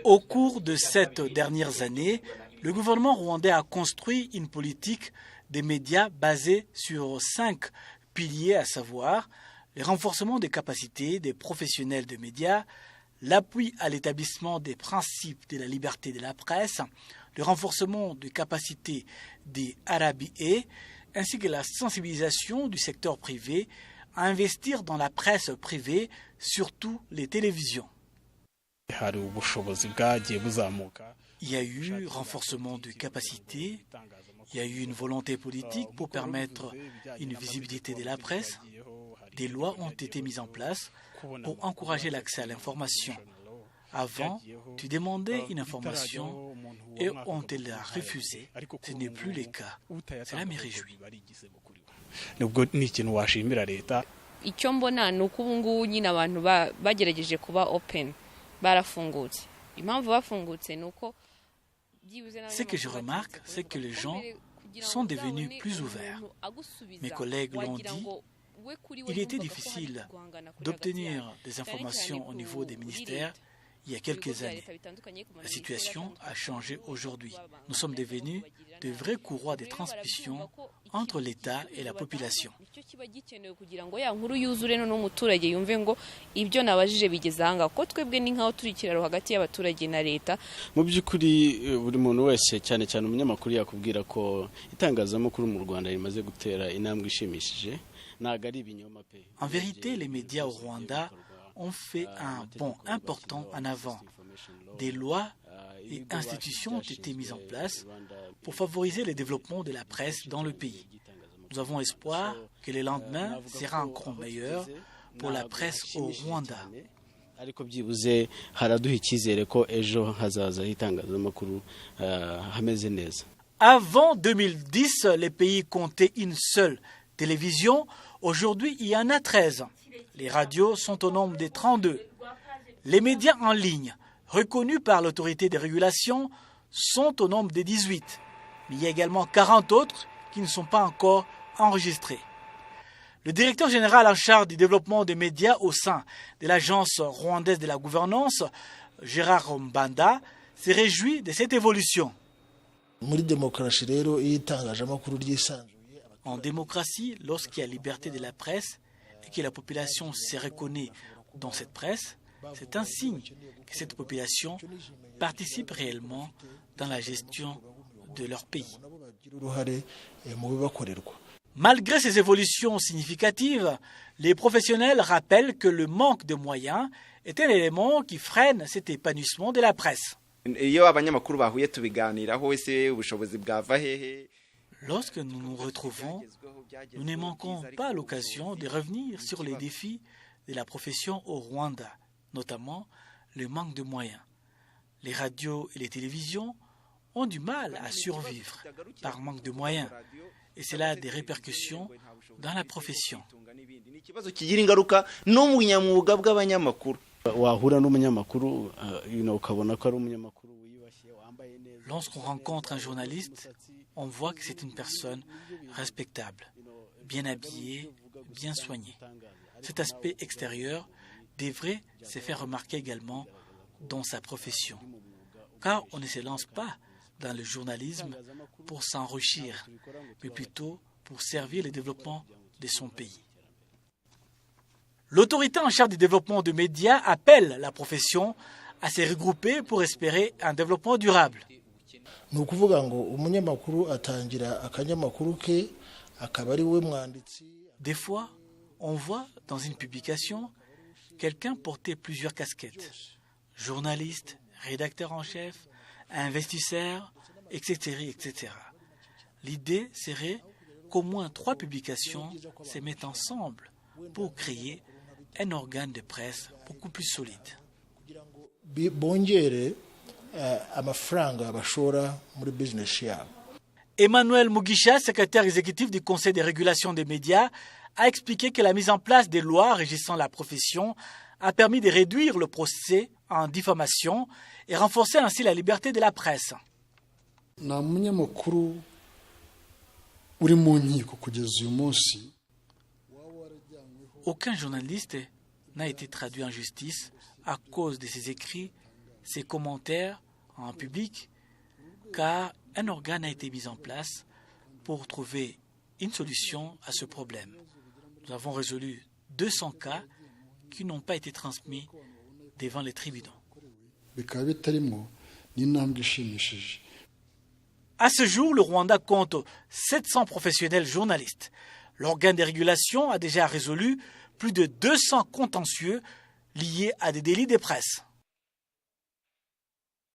Au cours de ces dernières années, le gouvernement rwandais a construit une politique des médias basée sur 5 piliers, à savoir le renforcement des capacités des professionnels de médias, l'appui à l'établissement des principes de la liberté de la presse, le renforcement des capacités des RBA, ainsi que la sensibilisation du secteur privé à investir dans la presse privée, surtout les télévisions. Il y a eu renforcement de capacités, il y a eu une volonté politique pour permettre une visibilité de la presse. Des lois ont été mises en place pour encourager l'accès à l'information. Avant, tu demandais une information et on te l'a refusée. Ce n'est plus le cas. Cela me réjouit. Icyo mbona ni uko ubu ngubu nyine abantu bagerageje kuba open barafungutse. Impamvu bafungutse ni uko Ce que je remarque, c'est que les gens sont devenus plus ouverts. Mes collègues l'ont dit, il était difficile d'obtenir des informations au niveau des ministères il y a quelques années. La situation a changé aujourd'hui. Nous sommes devenus de vrais courroies de transmission entre l'État et la population. Mu by'ukuri buri muntu wese cyane cyane umunyamakuru yakubwira ko itangazamakuru mu Rwanda rimaze gutera intambwe ishimishije. En vérité, les médias au Rwanda ont fait un bond important en avant. Des lois et institutions ont été mises en place pour favoriser le développement de la presse dans le pays. Nous avons espoir que le lendemain sera encore meilleur pour la presse au Rwanda. Ariko byibuze haraduha icyizere ko ejo hazaza itangazamakuru hameze neza. Avant 2010, les pays comptaient une seule télévision. Aujourd'hui, il y en a 13. Les radios sont au nombre de 32. Les médias en ligne, reconnus par l'autorité de régulation, sont au nombre de 18. Mais il y a également 40 autres qui ne sont pas encore enregistrés. Le directeur général en charge du développement des médias au sein de l'Agence rwandaise de la gouvernance, Gérard Mbanda, se réjouit de cette évolution. En démocratie, lorsqu'il y a liberté de la presse et que la population se reconnaît dans cette presse, c'est un signe que cette population participe réellement dans la gestion de leur pays. Malgré ces évolutions significatives, les professionnels rappellent que le manque de moyens est un élément qui freine cet épanouissement de la presse. Lorsque nous nous retrouvons, nous ne manquons pas l'occasion de revenir sur les défis de la profession au Rwanda, notamment le manque de moyens. Les radios et les télévisions ont du mal à survivre par manque de moyens et cela a des répercussions dans la profession. Lorsqu'on rencontre un journaliste, on voit que c'est une personne respectable, bien habillée, bien soignée. Cet aspect extérieur devrait se faire remarquer également dans sa profession, car on ne se lance pas dans le journalisme pour s'enrichir, mais plutôt pour servir le développement de son pays. L'autorité en charge du développement des médias appelle la profession à se regrouper pour espérer un développement durable. Des fois, on voit dans une publication quelqu'un porter plusieurs casquettes. Journaliste, rédacteur en chef, investisseur, etc., etc. L'idée serait qu'au moins 3 publications se mettent ensemble pour créer un organe de presse beaucoup plus solide. Emmanuel Mugisha, secrétaire exécutif du Conseil de régulation des médias, a expliqué que la mise en place des lois régissant la profession a permis de réduire le procès en diffamation et renforcer ainsi la liberté de la presse. Aucun journaliste n'a été traduit en justice à cause de ses écrits, ses commentaires en public, car un organe a été mis en place pour trouver une solution à ce problème. Nous avons résolu 200 cas qui n'ont pas été transmis devant les tribunaux. À ce jour, le Rwanda compte 700 professionnels journalistes. L'organe de régulation a déjà résolu plus de 200 contentieux liés à des délits de presse.